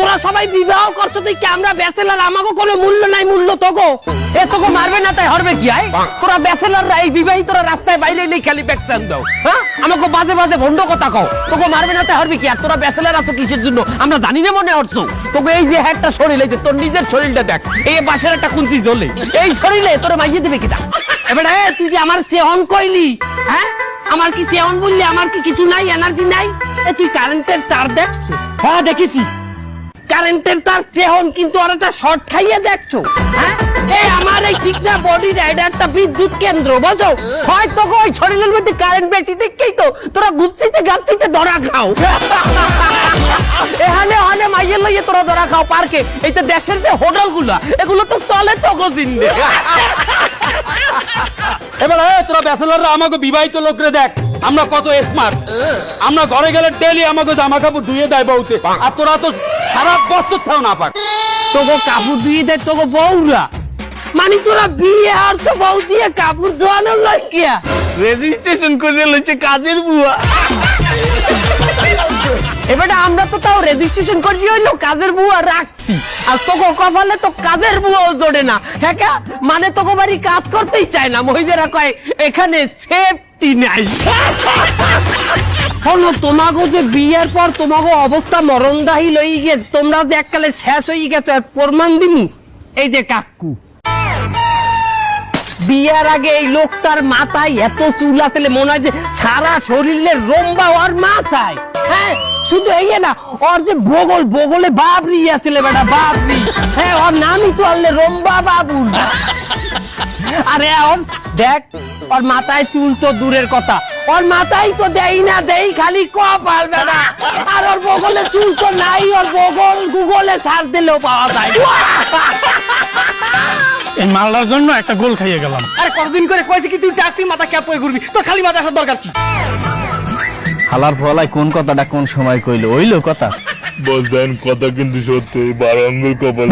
তোরা সবাই বিবাহ করছো তুই কি আমরা ব্যাচেলার আমাকে কোনো মূল্য নাই মূল্য তোগো এ তোকে মারবে না তাই হরবে কি আয় তোরা ব্যাচেলাররা এই বিবাহিতরা রাস্তায় বাইরে এলেই খালি ব্যাকসান দাও হ্যাঁ আমাকে বাজে বাজে ভন্ড কথা কও তোকে মারবে না তাই হরবে কি আর তোরা ব্যাচেলার আছো কিসের জন্য আমরা জানি না মনে হচ্ছে তোকে এই যে একটা শরীর এই যে তোর নিজের শরীরটা দেখ এই বাসের একটা কুঞ্চি জ্বলে এই শরীরে তোরা মাইয়ে দেবে কিনা এবারে তুই যে আমার সেহন কইলি হ্যাঁ আমার কি সেহন বললি আমার কি কিছু নাই এনার্জি নাই এ তুই কারেন্টের তার দেখছো হ্যাঁ দেখেছি কারেন্টের তার সেহন কিন্তু আর একটা শর্ট খাইয়ে দেখছো হ্যাঁ এই আমার এই সিগনা বডি রাইডারটা বিদ্যুৎ কেন্দ্র বুঝো হয়তো ওই শরীরের মধ্যে কারেন্ট বেশি দেখেই তো তোরা গুপসিতে গাপসিতে ধরা খাও এখানে হলে মাইয়ের লইয়ে তোরা ধরা খাও পার্কে এই তো দেশের যে হোটেলগুলো এগুলো তো চলে তো গজিন্দে এবার তোরা ব্যাচেলাররা আমাকে বিবাহিত লোকরে দেখ আমরা কত স্মার্ট আমরা ঘরে গেলে ডেলি আমাকে জামা কাপড় ধুয়ে দেয় বউতে আর তোরা তো সারা বছর থাও না পাক তোকে কাপড় ধুয়ে দেয় তোকে বউরা মানে তোরা বিয়ে আর তো বউ দিয়ে কাপড় ধোয়ানোর লক্ষ্যা রেজিস্ট্রেশন করে লইছে কাজের বুয়া এবারে আমরা তো তাও রেজিস্ট্রেশন করি হইলো কাজের বুয়া রাখছি আর তোকে কপালে তো কাজের বুয়াও জোড়ে না হ্যাঁ মানে তোকে বাড়ি কাজ করতেই চায় না মহিলারা কয় এখানে সেফটি নাই হলো তোমাকে যে বিয়ের পর তোমাকে অবস্থা মরণদাহী লই গেছে তোমরা যে এককালে শেষ হয়ে গেছো আর প্রমাণ দিমু এই যে কাকু বিয়ার আগে এই লোকটার মাথায় এত চুল আসলে মনে হয় যে সারা শরীরের রম্বা ওর মাথায় হ্যাঁ শুধু এই না ওর যে বগলে বাবরি আসলে বেটা বাবরি হ্যাঁ ওর নামই তো আনলে রম্বা বাবুল আরে ওর দেখ ওর মাথায় চুল তো দূরের কথা ওর মাথায় তো দেই না দেই খালি কপাল বেটা আর ওর বগলে চুল তো নাই ওর বগল গুগলে সার্চ দিলেও পাওয়া যায় এই মালটার জন্য একটা গোল খাইয়ে গেলাম আরে কতদিন করে কইছি কি তুই টাকতি মাথা ক্যাপ করে ঘুরবি তোর খালি মাথা আসার দরকার কি হালার ফলাই কোন কথাটা কোন সময় কইলো ওইলো কথা বলতেন কথা কিন্তু সত্যি 12 আঙ্গুল কপাল